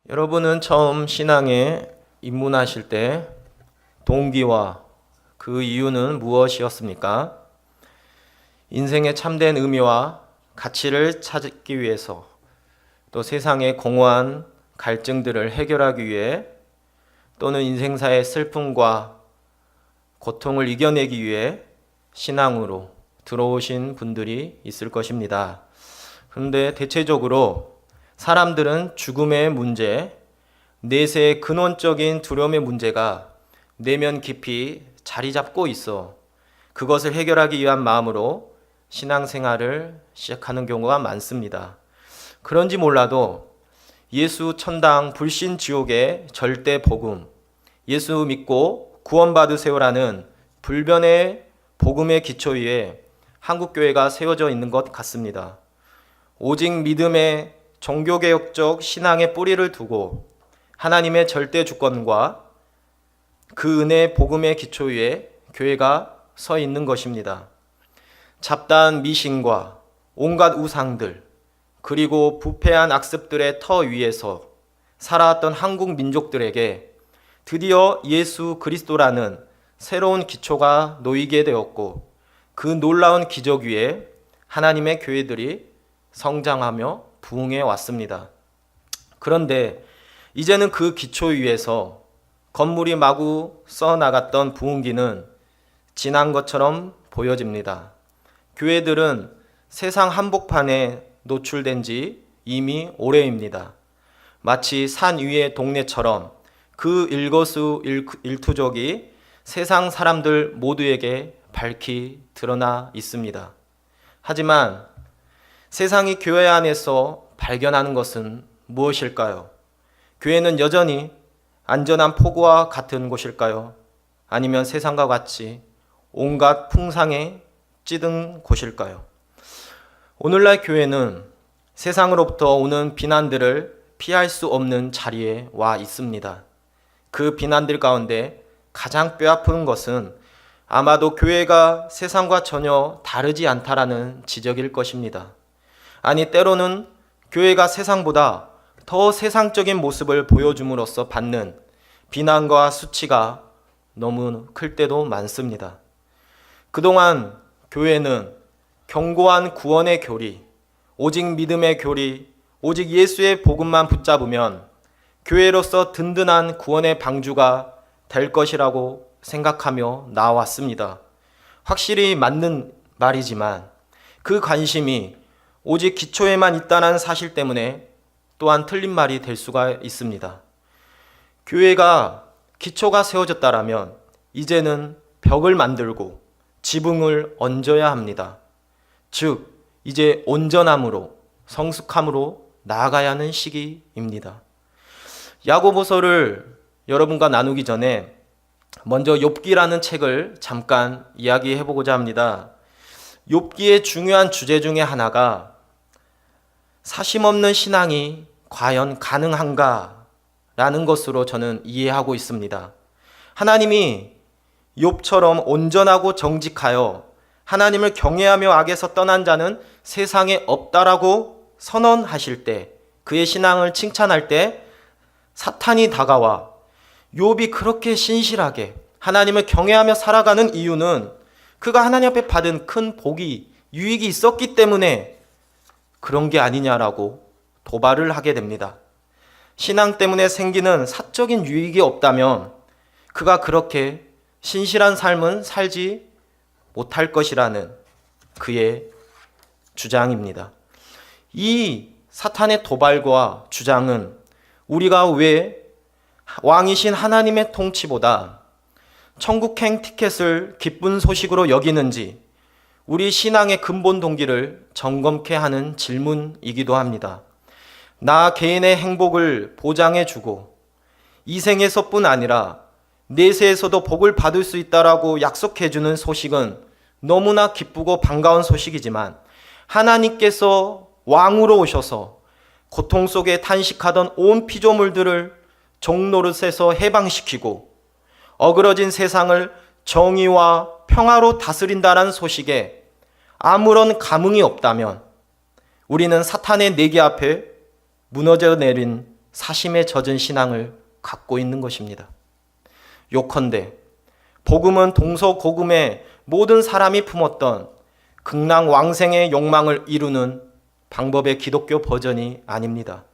여러분은 처음 신앙에 입문하실 때 동기와 그 이유는 무엇이었습니까? 인생의 참된 의미와 가치를 찾기 위해서, 또 세상의 공허한 갈증들을 해결하기 위해, 또는 인생사의 슬픔과 고통을 이겨내기 위해 신앙으로 들어오신 분들이 있을 것입니다. 그런데 대체적으로 사람들은 죽음의 문제, 내세의 근원적인 두려움의 문제가 내면 깊이 자리 잡고 있어 그것을 해결하기 위한 마음으로 신앙생활을 시작하는 경우가 많습니다. 그런지 몰라도 예수 천당 불신 지옥의 절대 복음, 예수 믿고 구원받으세요라는 불변의 복음의 기초 위에 한국교회가 세워져 있는 것 같습니다. 오직 믿음의 종교개혁적 신앙의 뿌리를 두고 하나님의 절대 주권과 그 은혜의 복음의 기초 위에 교회가 서 있는 것입니다. 잡다한 미신과 온갖 우상들, 그리고 부패한 악습들의 터 위에서 살아왔던 한국 민족들에게 드디어 예수 그리스도라는 새로운 기초가 놓이게 되었고, 그 놀라운 기적 위에 하나님의 교회들이 성장하며 부흥해 왔습니다. 그런데 이제는 그 기초 위에서 건물이 마구 써나갔던 부흥기는 지난 것처럼 보여집니다. 교회들은 세상 한복판에 노출된 지 이미 오래입니다. 마치 산 위의 동네처럼 그 일거수일투족이 세상 사람들 모두에게 밝히 드러나 있습니다. 하지만 세상이 교회 안에서 발견하는 것은 무엇일까요? 교회는 여전히 안전한 포구와 같은 곳일까요? 아니면 세상과 같이 온갖 풍상에 찌든 곳일까요? 오늘날 교회는 세상으로부터 오는 비난들을 피할 수 없는 자리에 와 있습니다. 그 비난들 가운데 가장 뼈아픈 것은 아마도 교회가 세상과 전혀 다르지 않다라는 지적일 것입니다. 아니, 때로는 교회가 세상보다 더 세상적인 모습을 보여줌으로써 받는 비난과 수치가 너무 클 때도 많습니다. 그동안 교회는 견고한 구원의 교리, 오직 믿음의 교리, 오직 예수의 복음만 붙잡으면 교회로서 든든한 구원의 방주가 될 것이라고 생각하며 나왔습니다. 확실히 맞는 말이지만 그 관심이 오직 기초에만 있다는 사실 때문에 또한 틀린 말이 될 수가 있습니다. 교회가 기초가 세워졌다라면 이제는 벽을 만들고 지붕을 얹어야 합니다. 즉, 이제 온전함으로, 성숙함으로 나아가야 하는 시기입니다. 야고보서를 여러분과 나누기 전에 먼저 욥기라는 책을 잠깐 이야기해 보고자 합니다. 욥기의 중요한 주제 중에 하나가 사심없는 신앙이 과연 가능한가? 라는 것으로 저는 이해하고 있습니다. 하나님이 욥처럼 온전하고 정직하여 하나님을 경외하며 악에서 떠난 자는 세상에 없다라고 선언하실 때, 그의 신앙을 칭찬할 때 사탄이 다가와 욥이 그렇게 신실하게 하나님을 경외하며 살아가는 이유는 그가 하나님 앞에 받은 큰 복이, 유익이 있었기 때문에 그런 게 아니냐라고 도발을 하게 됩니다. 신앙 때문에 생기는 사적인 유익이 없다면 그가 그렇게 신실한 삶은 살지 못할 것이라는 그의 주장입니다. 이 사탄의 도발과 주장은 우리가 왜 왕이신 하나님의 통치보다 천국행 티켓을 기쁜 소식으로 여기는지 우리 신앙의 근본 동기를 점검케 하는 질문이기도 합니다. 나 개인의 행복을 보장해주고 이 생에서뿐 아니라 내세에서도 복을 받을 수 있다라고 약속해주는 소식은 너무나 기쁘고 반가운 소식이지만, 하나님께서 왕으로 오셔서 고통 속에 탄식하던 온 피조물들을 종노릇에서 해방시키고 어그러진 세상을 정의와 평화로 다스린다는 소식에 아무런 감흥이 없다면 우리는 사탄의 내기 앞에 무너져 내린 사심에 젖은 신앙을 갖고 있는 것입니다. 요컨대 복음은 동서고금의 모든 사람이 품었던 극락왕생의 욕망을 이루는 방법의 기독교 버전이 아닙니다.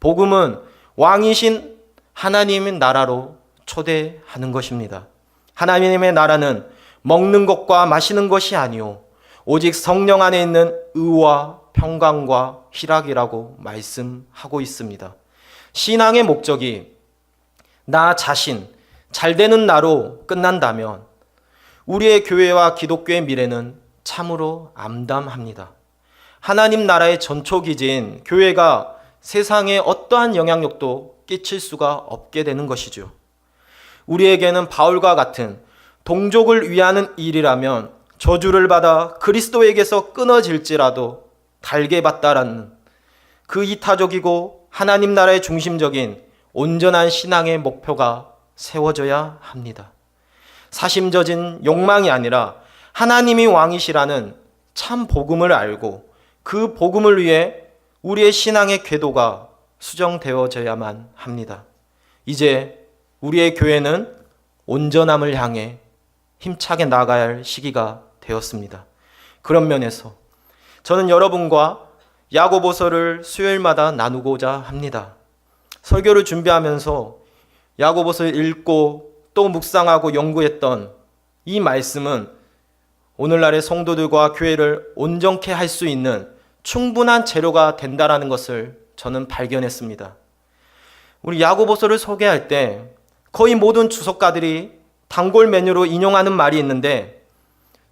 복음은 왕이신 하나님의 나라로 초대하는 것입니다. 하나님의 나라는 먹는 것과 마시는 것이 아니오 오직 성령 안에 있는 의와 평강과 희락이라고 말씀하고 있습니다. 신앙의 목적이 나 자신 잘 되는 나로 끝난다면 우리의 교회와 기독교의 미래는 참으로 암담합니다. 하나님 나라의 전초기지인 교회가 세상에 어떠한 영향력도 끼칠 수가 없게 되는 것이죠. 우리에게는 바울과 같은 동족을 위하는 일이라면 저주를 받아 그리스도에게서 끊어질지라도 달게 받다라는 그 이타적이고 하나님 나라의 중심적인 온전한 신앙의 목표가 세워져야 합니다. 사심져진 욕망이 아니라 하나님이 왕이시라는 참 복음을 알고 그 복음을 위해 우리의 신앙의 궤도가 수정되어져야만 합니다. 이제 우리의 교회는 온전함을 향해 힘차게 나가야 할 시기가 되었습니다. 그런 면에서 저는 여러분과 야고보서를 수요일마다 나누고자 합니다. 설교를 준비하면서 야고보서를 읽고 또 묵상하고 연구했던 이 말씀은 오늘날의 성도들과 교회를 온전케 할 수 있는 충분한 재료가 된다라는 것을 저는 발견했습니다. 우리 야고보서를 소개할 때 거의 모든 주석가들이 단골 메뉴로 인용하는 말이 있는데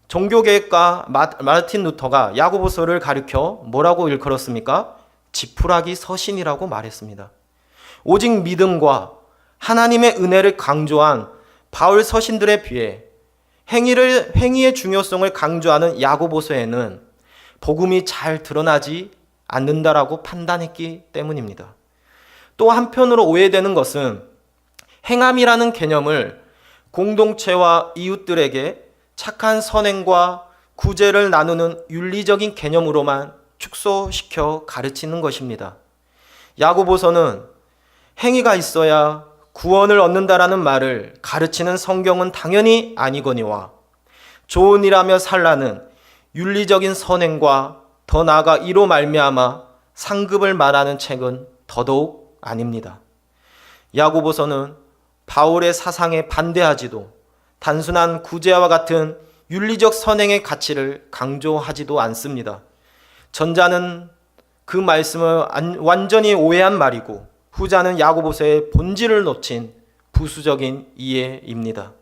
종교개혁가 마르틴 루터가 야고보서를 가리켜 뭐라고 일컬었습니까? 지푸라기 서신이라고 말했습니다. 오직 믿음과 하나님의 은혜를 강조한 바울 서신들에 비해 행위의 중요성을 강조하는 야고보서에는 복음이 잘 드러나지 않는다라고 판단했기 때문입니다. 또 한편으로 오해되는 것은 행함이라는 개념을 공동체와 이웃들에게 착한 선행과 구제를 나누는 윤리적인 개념으로만 축소시켜 가르치는 것입니다. 야고보서는 행위가 있어야 구원을 얻는다라는 말을 가르치는 성경은 당연히 아니거니와 좋은 일하며 살라는 윤리적인 선행과 더 나아가 이로 말미암아 상급을 말하는 책은 더더욱 아닙니다. 야고보서는 바울의 사상에 반대하지도 단순한 구제와 같은 윤리적 선행의 가치를 강조하지도 않습니다. 전자는 그 말씀을 완전히 오해한 말이고 후자는 야고보서의 본질을 놓친 부수적인 이해입니다.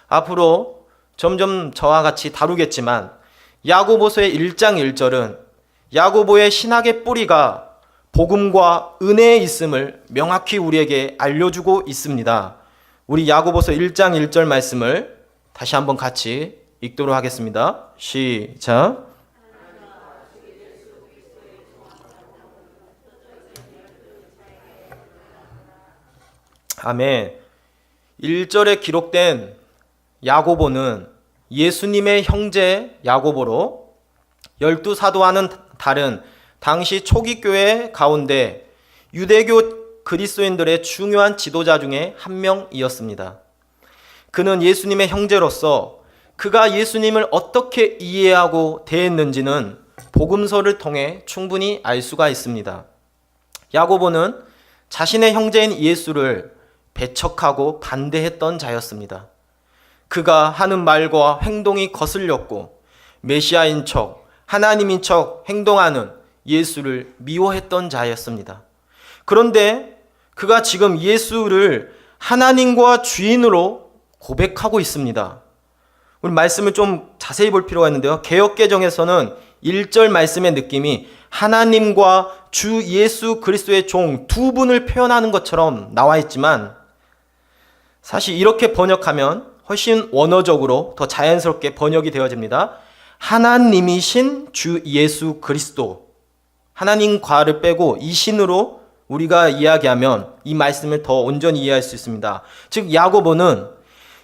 앞으로 점점 저와 같이 다루겠지만 야고보서의 1장 1절은 야고보의 신학의 뿌리가 복음과 은혜에 있음을 명확히 우리에게 알려주고 있습니다. 우리 야고보서 1장 1절 말씀을 다시 한번 같이 읽도록 하겠습니다. 시작. 아멘. 1절에 기록된 야고보는 예수님의 형제 야고보로 12사도와는 다른 당시 초기 교회 가운데 유대교 그리스도인들의 중요한 지도자 중에 한 명이었습니다. 그는 예수님의 형제로서 그가 예수님을 어떻게 이해하고 대했는지는 복음서를 통해 충분히 알 수가 있습니다. 야고보는 자신의 형제인 예수를 배척하고 반대했던 자였습니다. 그가 하는 말과 행동이 거슬렸고 메시아인 척, 하나님인 척 행동하는 예수를 미워했던 자였습니다. 그런데 그가 지금 예수를 하나님과 주인으로 고백하고 있습니다. 우리 말씀을 좀 자세히 볼 필요가 있는데요. 개역개정에서는 1절 말씀의 느낌이 하나님과 주 예수 그리스도의 종 두 분을 표현하는 것처럼 나와 있지만 사실 이렇게 번역하면 훨씬 원어적으로 더 자연스럽게 번역이 되어집니다. 하나님이신 주 예수 그리스도, 하나님과를 빼고 이 신으로 우리가 이야기하면 이 말씀을 더 온전히 이해할 수 있습니다. 즉 야고보는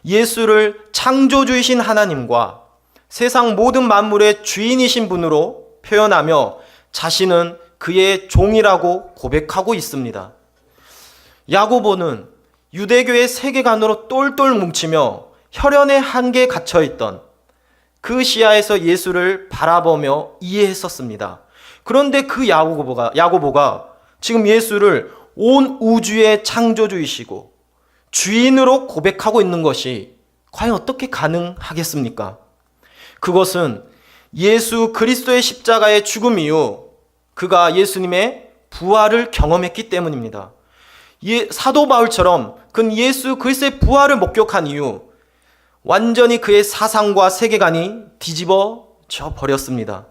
예수를 창조주이신 하나님과 세상 모든 만물의 주인이신 분으로 표현하며 자신은 그의 종이라고 고백하고 있습니다. 야고보는 유대교의 세계관으로 똘똘 뭉치며 혈연의 한계에 갇혀있던 그 시야에서 예수를 바라보며 이해했었습니다. 그런데 그 야고보가 지금 예수를 온 우주의 창조주이시고 주인으로 고백하고 있는 것이 과연 어떻게 가능하겠습니까? 그것은 예수 그리스도의 십자가의 죽음 이후 그가 예수님의 부활을 경험했기 때문입니다. 사도 바울처럼 그는 예수 그리스도의 부활을 목격한 이후 완전히 그의 사상과 세계관이 뒤집어져 버렸습니다.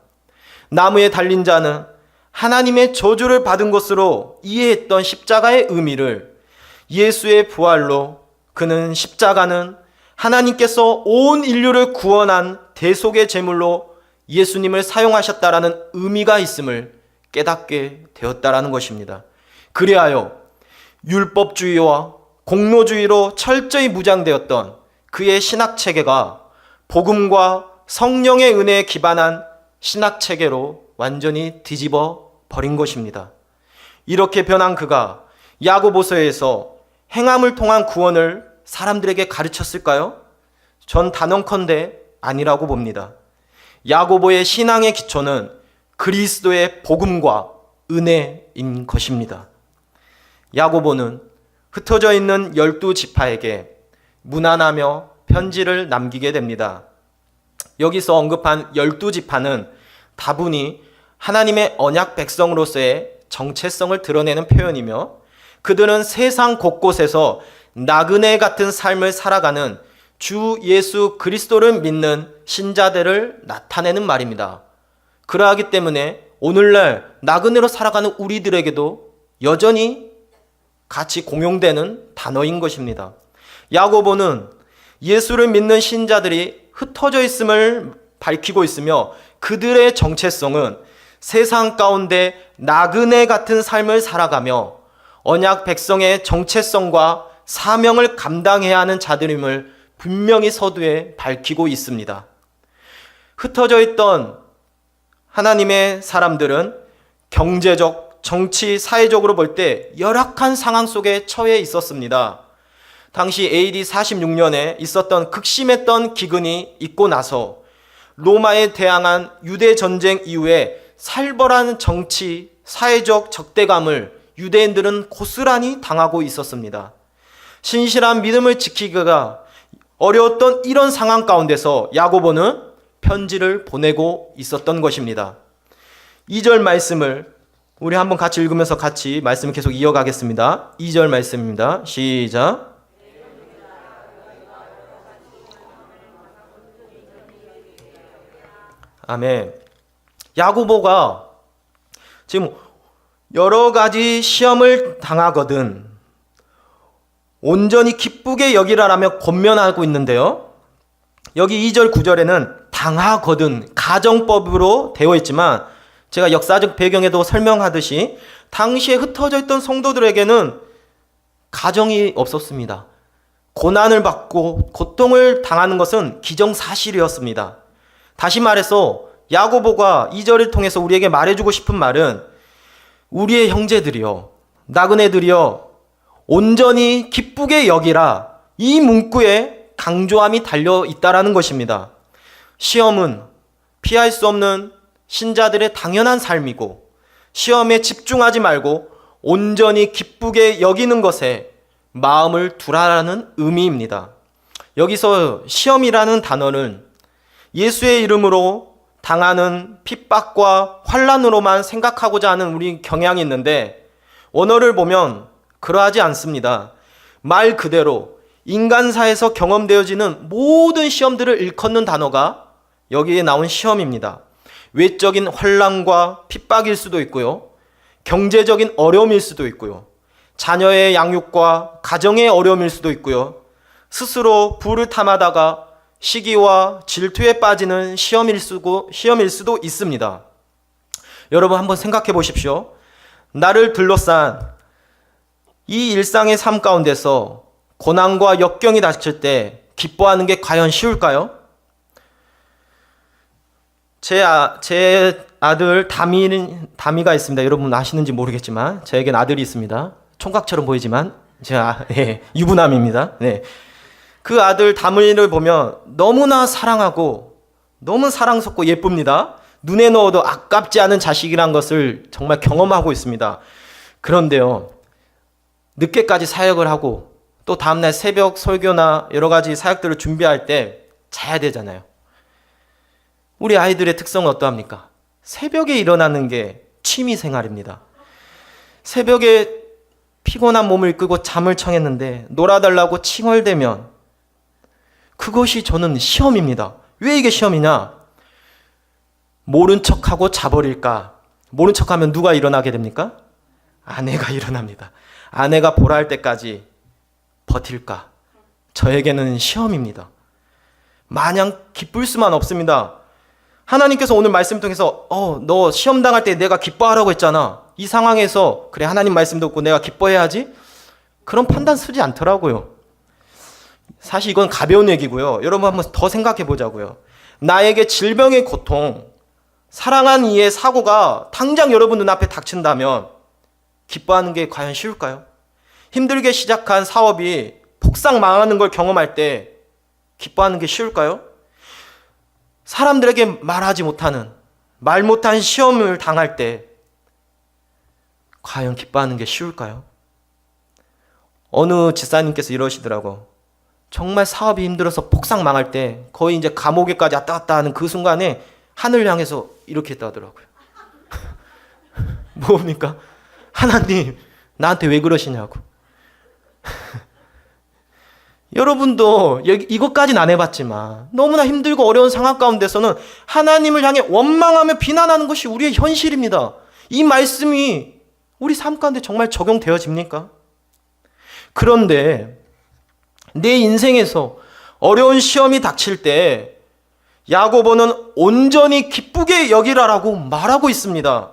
나무에 달린 자는 하나님의 저주를 받은 것으로 이해했던 십자가의 의미를 예수의 부활로 그는 십자가는 하나님께서 온 인류를 구원한 대속의 제물로 예수님을 사용하셨다라는 의미가 있음을 깨닫게 되었다라는 것입니다. 그리하여 율법주의와 공로주의로 철저히 무장되었던 그의 신학체계가 복음과 성령의 은혜에 기반한 신학체계로 완전히 뒤집어 버린 것입니다. 이렇게 변한 그가 야고보서에서 행함을 통한 구원을 사람들에게 가르쳤을까요? 전 단언컨대 아니라고 봅니다. 야고보의 신앙의 기초는 그리스도의 복음과 은혜인 것입니다. 야고보는 흩어져 있는 12지파에게 문안하며 편지를 남기게 됩니다. 여기서 언급한 12지파는 다분히 하나님의 언약 백성으로서의 정체성을 드러내는 표현이며 그들은 세상 곳곳에서 나그네 같은 삶을 살아가는 주 예수 그리스도를 믿는 신자들을 나타내는 말입니다. 그러하기 때문에 오늘날 나그네로 살아가는 우리들에게도 여전히 같이 공용되는 단어인 것입니다. 야고보는 예수를 믿는 신자들이 흩어져 있음을 밝히고 있으며 그들의 정체성은 세상 가운데 나그네 같은 삶을 살아가며 언약 백성의 정체성과 사명을 감당해야 하는 자들임을 분명히 서두에 밝히고 있습니다. 흩어져 있던 하나님의 사람들은 경제적, 정치, 사회적으로 볼 때 열악한 상황 속에 처해 있었습니다. 당시 AD 46년에 있었던 극심했던 기근이 있고 나서 로마에 대항한 유대 전쟁 이후에 살벌한 정치, 사회적 적대감을 유대인들은 고스란히 당하고 있었습니다. 신실한 믿음을 지키기가 어려웠던 이런 상황 가운데서 야고보는 편지를 보내고 있었던 것입니다. 2절 말씀을 우리 한번 같이 읽으면서 같이 말씀을 계속 이어가겠습니다. 2절 말씀입니다. 시작. 아멘. 야고보가 지금 여러 가지 시험을 당하거든 온전히 기쁘게 여기라라며 권면하고 있는데요. 여기 2절 9절에는 당하거든 가정법으로 되어 있지만 제가 역사적 배경에도 설명하듯이 당시에 흩어져 있던 성도들에게는 가정이 없었습니다. 고난을 받고 고통을 당하는 것은 기정사실이었습니다. 다시 말해서 야고보가 2절을 통해서 우리에게 말해주고 싶은 말은 우리의 형제들이여 나그네들이여 온전히 기쁘게 여기라 이 문구에 강조함이 달려 있다라는 것입니다. 시험은 피할 수 없는 신자들의 당연한 삶이고 시험에 집중하지 말고 온전히 기쁘게 여기는 것에 마음을 두라라는 의미입니다. 여기서 시험이라는 단어는 예수의 이름으로 당하는 핍박과 환난으로만 생각하고자 하는 우리 경향이 있는데 원어를 보면 그러하지 않습니다. 말 그대로 인간사에서 경험되어지는 모든 시험들을 일컫는 단어가 여기에 나온 시험입니다. 외적인 환난과 핍박일 수도 있고요. 경제적인 어려움일 수도 있고요. 자녀의 양육과 가정의 어려움일 수도 있고요. 스스로 부를 탐하다가 시기와 질투에 빠지는 시험일 수도 있습니다. 여러분 한번 생각해 보십시오. 나를 둘러싼 이 일상의 삶 가운데서 고난과 역경이 닥칠 때 기뻐하는 게 과연 쉬울까요? 제 아들 다미가 있습니다. 여러분 아시는지 모르겠지만 저에겐 아들이 있습니다. 총각처럼 보이지만 유부남입니다. 네. 그 아들 다문이를 보면 너무나 사랑하고 너무 사랑스럽고 예쁩니다. 눈에 넣어도 아깝지 않은 자식이란 것을 정말 경험하고 있습니다. 그런데요, 늦게까지 사역을 하고 또 다음날 새벽 설교나 여러 가지 사역들을 준비할 때 자야 되잖아요. 우리 아이들의 특성은 어떠합니까? 새벽에 일어나는 게 취미 생활입니다. 새벽에 피곤한 몸을 이끌고 잠을 청했는데 놀아달라고 칭얼대면 그것이 저는 시험입니다. 왜 이게 시험이냐? 모른 척하고 자버릴까? 모른 척하면 누가 일어나게 됩니까? 아내가 일어납니다. 아내가 보라 할 때까지 버틸까? 저에게는 시험입니다. 마냥 기쁠 수만 없습니다. 하나님께서 오늘 말씀 통해서 너 시험 당할 때 내가 기뻐하라고 했잖아. 이 상황에서 그래 하나님 말씀 듣고 내가 기뻐해야지? 그런 판단 쓰지 않더라고요. 사실 이건 가벼운 얘기고요. 여러분 한번 더 생각해 보자고요. 나에게 질병의 고통, 사랑한 이의 사고가 당장 여러분 눈앞에 닥친다면 기뻐하는 게 과연 쉬울까요? 힘들게 시작한 사업이 폭삭 망하는 걸 경험할 때 기뻐하는 게 쉬울까요? 사람들에게 말하지 못하는, 말 못한 시험을 당할 때 과연 기뻐하는 게 쉬울까요? 어느 집사님께서 이러시더라고. 정말 사업이 힘들어서 폭삭 망할 때 거의 이제 감옥에까지 왔다 갔다 하는 그 순간에 하늘 향해서 이렇게 했다더라고요. 뭡니까? 하나님, 나한테 왜 그러시냐고. 여러분도 이것까지는 안 해봤지만 너무나 힘들고 어려운 상황 가운데서는 하나님을 향해 원망하며 비난하는 것이 우리의 현실입니다. 이 말씀이 우리 삶 가운데 정말 적용되어집니까? 그런데 내 인생에서 어려운 시험이 닥칠 때 야고보는 온전히 기쁘게 여기라라고 말하고 있습니다.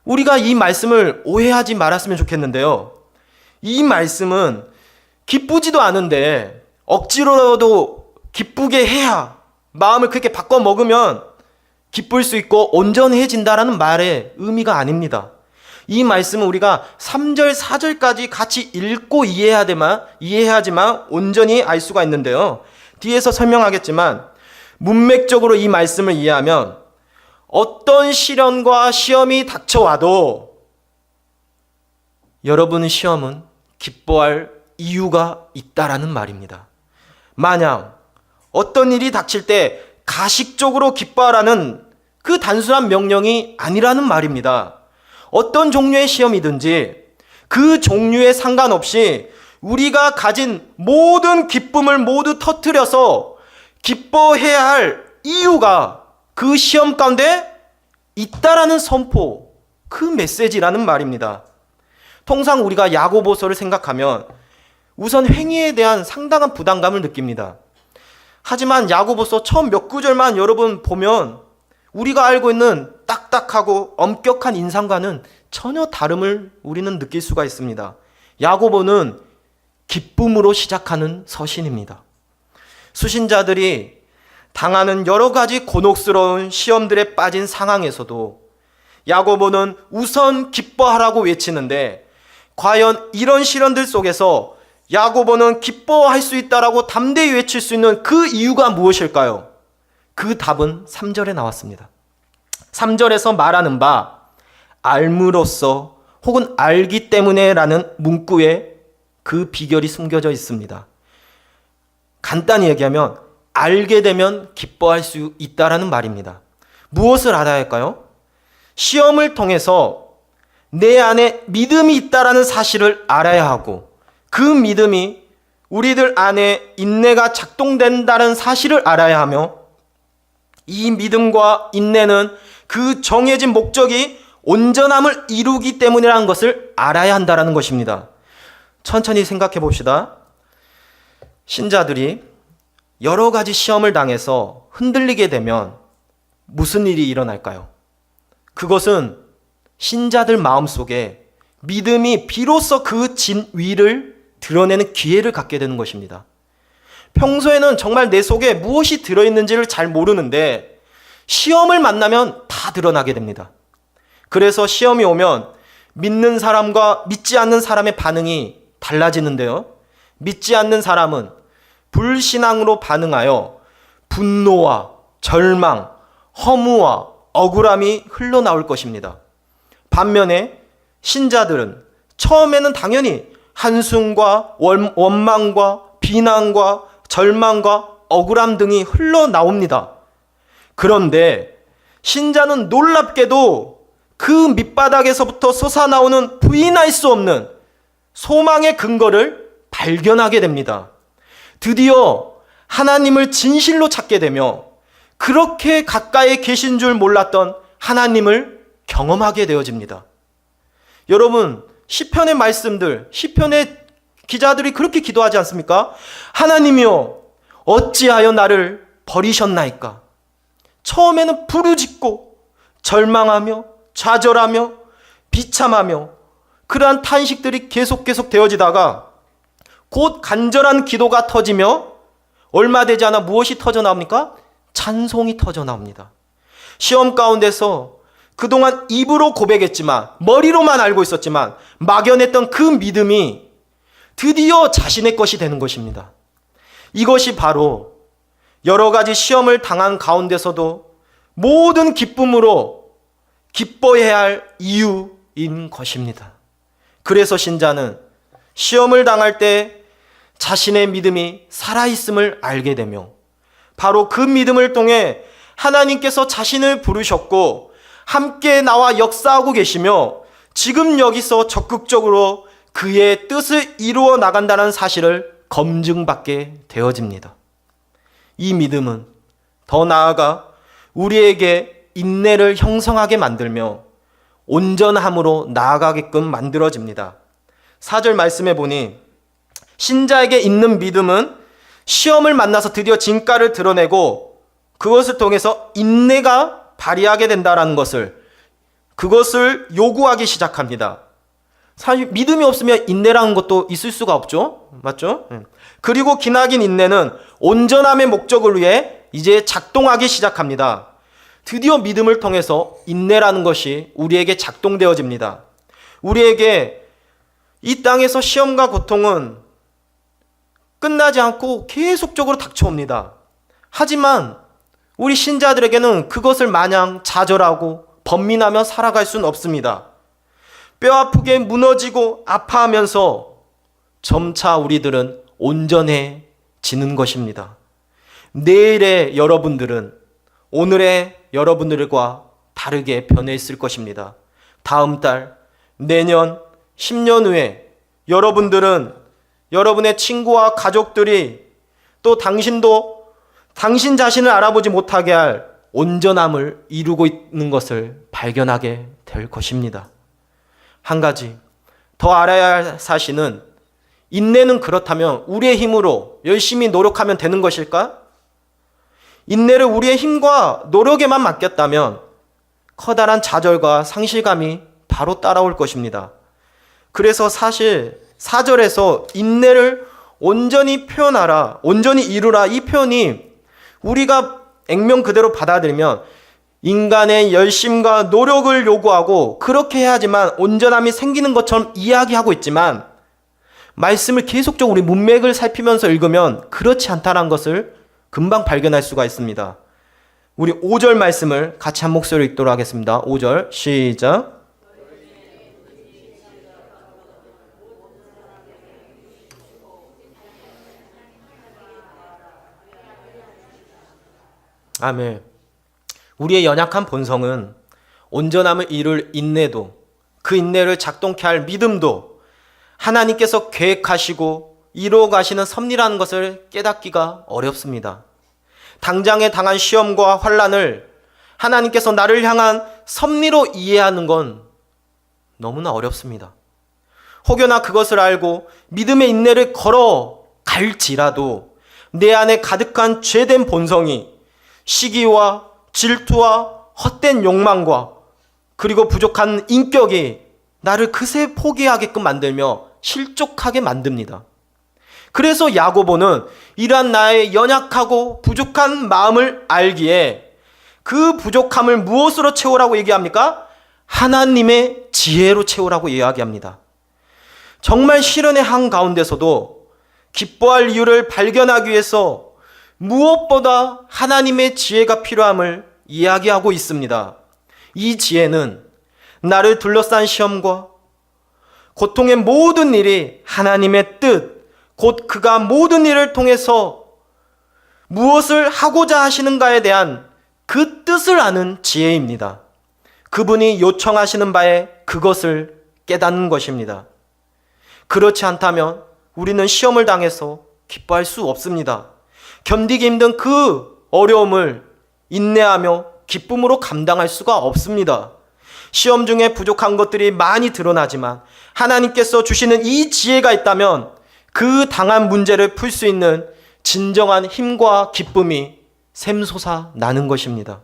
우리가 이 말씀을 오해하지 말았으면 좋겠는데요. 이 말씀은 기쁘지도 않은데 억지로라도 기쁘게 해야 마음을 그렇게 바꿔 먹으면 기쁠 수 있고 온전해진다라는 말의 의미가 아닙니다. 이 말씀은 우리가 3절, 4절까지 같이 읽고 이해해야지만 온전히 알 수가 있는데요. 뒤에서 설명하겠지만 문맥적으로 이 말씀을 이해하면 어떤 시련과 시험이 닥쳐와도 여러분의 시험은 기뻐할 이유가 있다라는 말입니다. 만약 어떤 일이 닥칠 때 가식적으로 기뻐하라는 그 단순한 명령이 아니라는 말입니다. 어떤 종류의 시험이든지 그 종류에 상관없이 우리가 가진 모든 기쁨을 모두 터뜨려서 기뻐해야 할 이유가 그 시험 가운데 있다라는 선포, 그 메시지라는 말입니다. 통상 우리가 야고보서를 생각하면 우선 행위에 대한 상당한 부담감을 느낍니다. 하지만 야고보서 처음 몇 구절만 여러분 보면 우리가 알고 있는 딱딱하고 엄격한 인상과는 전혀 다름을 우리는 느낄 수가 있습니다. 야고보는 기쁨으로 시작하는 서신입니다. 수신자들이 당하는 여러 가지 곤혹스러운 시험들에 빠진 상황에서도 야고보는 우선 기뻐하라고 외치는데 과연 이런 시련들 속에서 야고보는 기뻐할 수 있다라고 담대히 외칠 수 있는 그 이유가 무엇일까요? 그 답은 3절에 나왔습니다. 3절에서 말하는 바 알므로써 혹은 알기 때문에 라는 문구에 그 비결이 숨겨져 있습니다. 간단히 얘기하면 알게 되면 기뻐할 수 있다라는 말입니다. 무엇을 알아야 할까요? 시험을 통해서 내 안에 믿음이 있다라는 사실을 알아야 하고 그 믿음이 우리들 안에 인내가 작동된다는 사실을 알아야 하며 이 믿음과 인내는 그 정해진 목적이 온전함을 이루기 때문이라는 것을 알아야 한다는 것입니다. 천천히 생각해 봅시다. 신자들이 여러 가지 시험을 당해서 흔들리게 되면 무슨 일이 일어날까요? 그것은 신자들 마음속에 믿음이 비로소 그 진위를 드러내는 기회를 갖게 되는 것입니다. 평소에는 정말 내 속에 무엇이 들어있는지를 잘 모르는데 시험을 만나면 다 드러나게 됩니다. 그래서 시험이 오면 믿는 사람과 믿지 않는 사람의 반응이 달라지는데요. 믿지 않는 사람은 불신앙으로 반응하여 분노와 절망, 허무와 억울함이 흘러나올 것입니다. 반면에 신자들은 처음에는 당연히 한숨과 원망과 비난과 절망과 억울함 등이 흘러나옵니다. 그런데 신자는 놀랍게도 그 밑바닥에서부터 솟아나오는 부인할 수 없는 소망의 근거를 발견하게 됩니다. 드디어 하나님을 진실로 찾게 되며 그렇게 가까이 계신 줄 몰랐던 하나님을 경험하게 되어집니다. 여러분, 시편의 말씀들, 시편의 기자들이 그렇게 기도하지 않습니까? 하나님이여, 어찌하여 나를 버리셨나이까? 처음에는 부르짖고 절망하며 좌절하며 비참하며 그러한 탄식들이 계속 되어지다가 곧 간절한 기도가 터지며 얼마 되지 않아 무엇이 터져 나옵니까? 찬송이 터져 나옵니다. 시험 가운데서 그동안 입으로 고백했지만 머리로만 알고 있었지만 막연했던 그 믿음이 드디어 자신의 것이 되는 것입니다. 이것이 바로 여러 가지 시험을 당한 가운데서도 모든 기쁨으로 기뻐해야 할 이유인 것입니다. 그래서 신자는 시험을 당할 때 자신의 믿음이 살아있음을 알게 되며 바로 그 믿음을 통해 하나님께서 자신을 부르셨고 함께 나와 역사하고 계시며 지금 여기서 적극적으로 그의 뜻을 이루어 나간다는 사실을 검증받게 되어집니다. 이 믿음은 더 나아가 우리에게 인내를 형성하게 만들며 온전함으로 나아가게끔 만들어집니다. 4절 말씀해 보니 신자에게 있는 믿음은 시험을 만나서 드디어 진가를 드러내고 그것을 통해서 인내가 발휘하게 된다는 그것을 요구하기 시작합니다. 사실 믿음이 없으면 인내라는 것도 있을 수가 없죠. 맞죠? 그리고 기나긴 인내는 온전함의 목적을 위해 이제 작동하기 시작합니다. 드디어 믿음을 통해서 인내라는 것이 우리에게 작동되어집니다. 우리에게 이 땅에서 시험과 고통은 끝나지 않고 계속적으로 닥쳐옵니다. 하지만 우리 신자들에게는 그것을 마냥 좌절하고 번민하며 살아갈 수는 없습니다. 뼈아프게 무너지고 아파하면서 점차 우리들은 온전해지는 것입니다. 내일의 여러분들은 오늘의 여러분들과 다르게 변해 있을 것입니다. 다음 달, 내년, 10년 후에 여러분들은 여러분의 친구와 가족들이 또 당신도 당신 자신을 알아보지 못하게 할 온전함을 이루고 있는 것을 발견하게 될 것입니다. 한 가지 더 알아야 할 사실은 인내는 그렇다면 우리의 힘으로 열심히 노력하면 되는 것일까? 인내를 우리의 힘과 노력에만 맡겼다면 커다란 좌절과 상실감이 바로 따라올 것입니다. 그래서 사실 4절에서 인내를 온전히 표현하라, 온전히 이루라 이 표현이 우리가 액면 그대로 받아들이면 인간의 열심과 노력을 요구하고 그렇게 해야지만 온전함이 생기는 것처럼 이야기하고 있지만 말씀을 계속적으로 우리 문맥을 살피면서 읽으면 그렇지 않다는 것을 금방 발견할 수가 있습니다. 우리 5절 말씀을 같이 한 목소리로 읽도록 하겠습니다. 5절 시작. 아멘. 우리의 연약한 본성은 온전함을 이룰 인내도 그 인내를 작동케 할 믿음도 하나님께서 계획하시고 이루어 가시는 섭리라는 것을 깨닫기가 어렵습니다. 당장에 당한 시험과 환난을 하나님께서 나를 향한 섭리로 이해하는 건 너무나 어렵습니다. 혹여나 그것을 알고 믿음의 인내를 걸어갈지라도 내 안에 가득한 죄된 본성이 시기와 질투와 헛된 욕망과 그리고 부족한 인격이 나를 그새 포기하게끔 만들며 실족하게 만듭니다. 그래서 야고보는 이러한 나의 연약하고 부족한 마음을 알기에 그 부족함을 무엇으로 채우라고 얘기합니까? 하나님의 지혜로 채우라고 이야기합니다. 정말 시련의 한가운데서도 기뻐할 이유를 발견하기 위해서 무엇보다 하나님의 지혜가 필요함을 이야기하고 있습니다. 이 지혜는 나를 둘러싼 시험과 고통의 모든 일이 하나님의 뜻, 곧 그가 모든 일을 통해서 무엇을 하고자 하시는가에 대한 그 뜻을 아는 지혜입니다. 그분이 요청하시는 바에 그것을 깨닫는 것입니다. 그렇지 않다면 우리는 시험을 당해서 기뻐할 수 없습니다. 견디기 힘든 그 어려움을 인내하며 기쁨으로 감당할 수가 없습니다. 시험 중에 부족한 것들이 많이 드러나지만 하나님께서 주시는 이 지혜가 있다면 그 당한 문제를 풀 수 있는 진정한 힘과 기쁨이 샘솟아 나는 것입니다.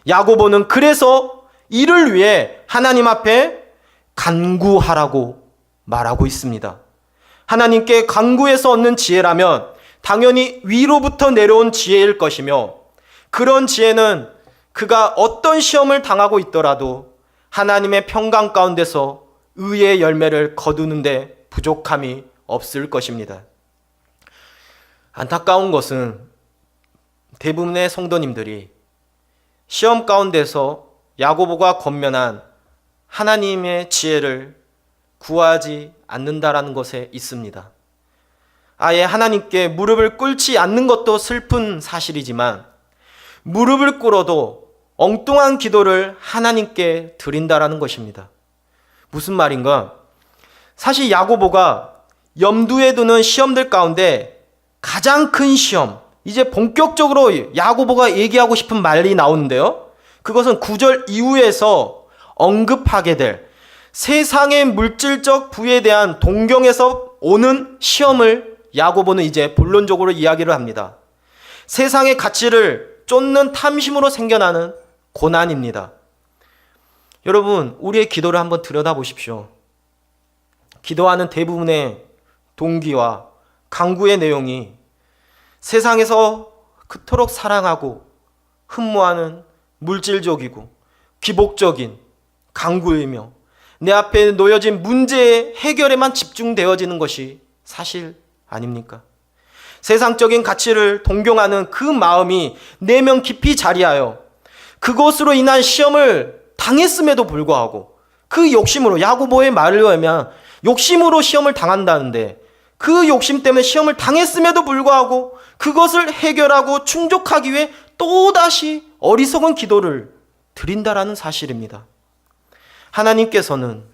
야고보는 그래서 이를 위해 하나님 앞에 간구하라고 말하고 있습니다. 하나님께 간구해서 얻는 지혜라면 당연히 위로부터 내려온 지혜일 것이며, 그런 지혜는 그가 어떤 시험을 당하고 있더라도 하나님의 평강 가운데서 의의 열매를 거두는데 부족함이 없을 것입니다. 안타까운 것은 대부분의 성도님들이 시험 가운데서 야고보가 권면한 하나님의 지혜를 구하지 않는다라는 것에 있습니다. 아예 하나님께 무릎을 꿇지 않는 것도 슬픈 사실이지만 무릎을 꿇어도 엉뚱한 기도를 하나님께 드린다라는 것입니다. 무슨 말인가? 사실 야고보가 염두에 두는 시험들 가운데 가장 큰 시험, 이제 본격적으로 야고보가 얘기하고 싶은 말이 나오는데요. 그것은 9절 이후에서 언급하게 될 세상의 물질적 부에 대한 동경에서 오는 시험을 야고보는 이제 본론적으로 이야기를 합니다. 세상의 가치를 쫓는 탐심으로 생겨나는 고난입니다. 여러분, 우리의 기도를 한번 들여다보십시오. 기도하는 대부분의 동기와 간구의 내용이 세상에서 그토록 사랑하고 흠모하는 물질적이고 기복적인 간구이며 내 앞에 놓여진 문제의 해결에만 집중되어지는 것이 사실 아닙니까? 세상적인 가치를 동경하는 그 마음이 내면 깊이 자리하여 그것으로 인한 시험을 당했음에도 불구하고 그 욕심으로, 야고보의 말을 의하면 욕심으로 시험을 당한다는데 그 욕심 때문에 시험을 당했음에도 불구하고 그것을 해결하고 충족하기 위해 또다시 어리석은 기도를 드린다라는 사실입니다. 하나님께서는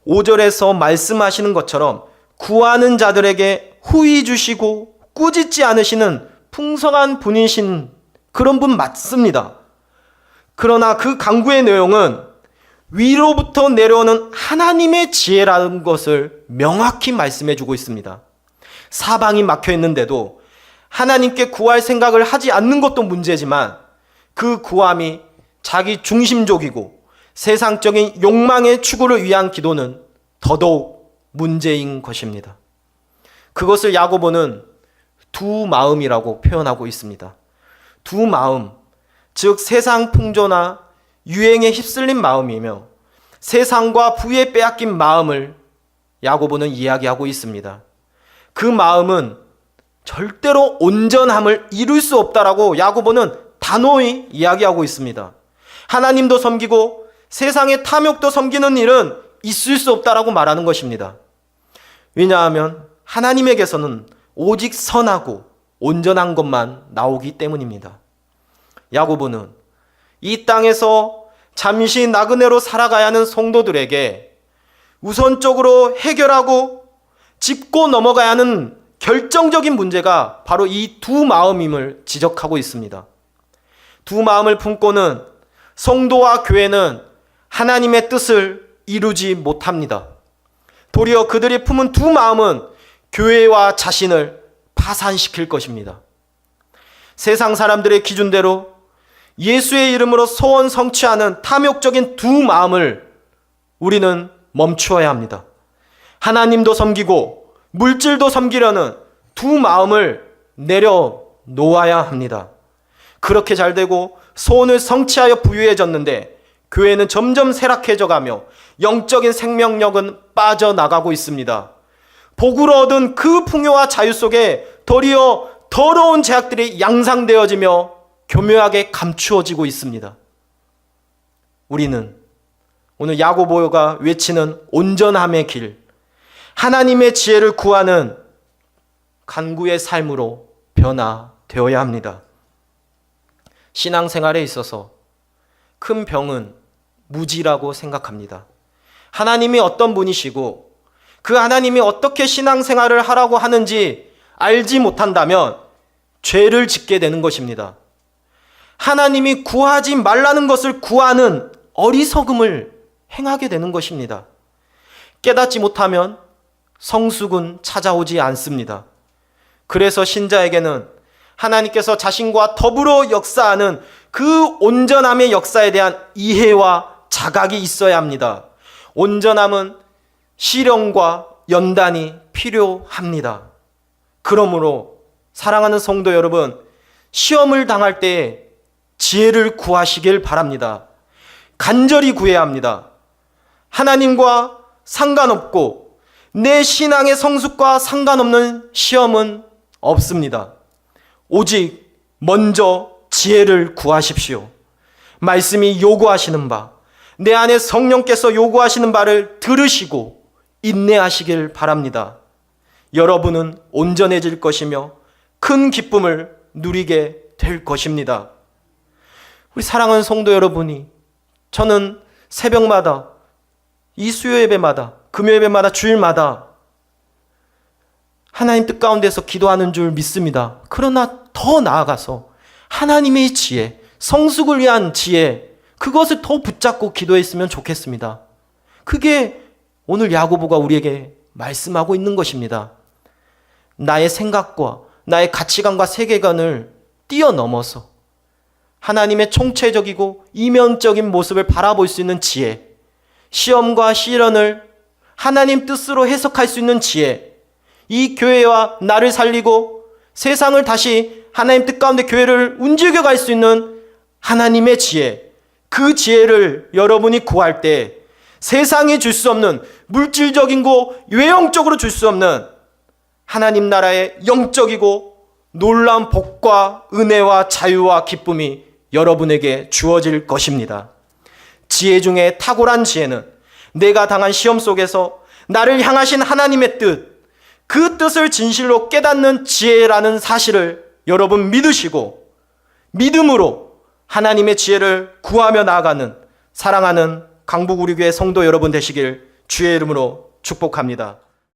5절에서 말씀하시는 것처럼 구하는 자들에게 후히 주시고 꾸짖지 않으시는 풍성한 분이신 그런 분 맞습니다. 그러나 그 간구의 내용은 위로부터 내려오는 하나님의 지혜라는 것을 명확히 말씀해 주고 있습니다. 사방이 막혀 있는데도 하나님께 구할 생각을 하지 않는 것도 문제지만 그 구함이 자기 중심적이고 세상적인 욕망의 추구를 위한 기도는 더더욱 문제인 것입니다. 그것을 야고보는 두 마음이라고 표현하고 있습니다. 두 마음, 즉 세상 풍조나 유행에 휩쓸린 마음이며 세상과 부에 빼앗긴 마음을 야고보는 이야기하고 있습니다. 그 마음은 절대로 온전함을 이룰 수 없다라고 야고보는 단호히 이야기하고 있습니다. 하나님도 섬기고 세상의 탐욕도 섬기는 일은 있을 수 없다라고 말하는 것입니다. 왜냐하면 하나님에게서는 오직 선하고 온전한 것만 나오기 때문입니다. 야고보는 이 땅에서 잠시 나그네로 살아가야 하는 성도들에게 우선적으로 해결하고 짚고 넘어가야 하는 결정적인 문제가 바로 이 두 마음임을 지적하고 있습니다. 두 마음을 품고는 성도와 교회는 하나님의 뜻을 이루지 못합니다. 도리어 그들이 품은 두 마음은 교회와 자신을 파산시킬 것입니다. 세상 사람들의 기준대로 예수의 이름으로 소원 성취하는 탐욕적인 두 마음을 우리는 멈추어야 합니다. 하나님도 섬기고 물질도 섬기려는 두 마음을 내려놓아야 합니다. 그렇게 잘 되고 소원을 성취하여 부유해졌는데 교회는 점점 쇠락해져 가며 영적인 생명력은 빠져나가고 있습니다. 복으로 얻은 그 풍요와 자유 속에 도리어 더러운 죄악들이 양상되어지며 교묘하게 감추어지고 있습니다. 우리는 오늘 야고보가 외치는 온전함의 길, 하나님의 지혜를 구하는 간구의 삶으로 변화되어야 합니다. 신앙생활에 있어서 큰 병은 무지라고 생각합니다. 하나님이 어떤 분이시고 그 하나님이 어떻게 신앙생활을 하라고 하는지 알지 못한다면 죄를 짓게 되는 것입니다. 하나님이 구하지 말라는 것을 구하는 어리석음을 행하게 되는 것입니다. 깨닫지 못하면 성숙은 찾아오지 않습니다. 그래서 신자에게는 하나님께서 자신과 더불어 역사하는 그 온전함의 역사에 대한 이해와 자각이 있어야 합니다. 온전함은 시련과 연단이 필요합니다. 그러므로 사랑하는 성도 여러분, 시험을 당할 때에 지혜를 구하시길 바랍니다. 간절히 구해야 합니다. 하나님과 상관없고 내 신앙의 성숙과 상관없는 시험은 없습니다. 오직 먼저 지혜를 구하십시오. 말씀이 요구하시는 바, 내 안에 성령께서 요구하시는 바를 들으시고 인내하시길 바랍니다. 여러분은 온전해질 것이며 큰 기쁨을 누리게 될 것입니다. 우리 사랑하는 성도 여러분이, 저는 새벽마다, 이 수요 예배마다, 금요 예배마다, 주일마다 하나님 뜻 가운데서 기도하는 줄 믿습니다. 그러나 더 나아가서 하나님의 지혜, 성숙을 위한 지혜, 그것을 더 붙잡고 기도했으면 좋겠습니다. 그게 오늘 야고보가 우리에게 말씀하고 있는 것입니다. 나의 생각과 나의 가치관과 세계관을 뛰어넘어서 하나님의 총체적이고 이면적인 모습을 바라볼 수 있는 지혜, 시험과 시련을 하나님 뜻으로 해석할 수 있는 지혜, 이 교회와 나를 살리고 세상을 다시 하나님 뜻 가운데 교회를 움직여 갈 수 있는 하나님의 지혜, 그 지혜를 여러분이 구할 때 세상이 줄 수 없는, 물질적인 거 외형적으로 줄 수 없는 하나님 나라의 영적이고 놀라운 복과 은혜와 자유와 기쁨이 여러분에게 주어질 것입니다. 지혜 중에 탁월한 지혜는 내가 당한 시험 속에서 나를 향하신 하나님의 뜻, 그 뜻을 진실로 깨닫는 지혜라는 사실을 여러분 믿으시고 믿음으로 하나님의 지혜를 구하며 나아가는 사랑하는 강북 우리교회 성도 여러분 되시길 주의 이름으로 축복합니다.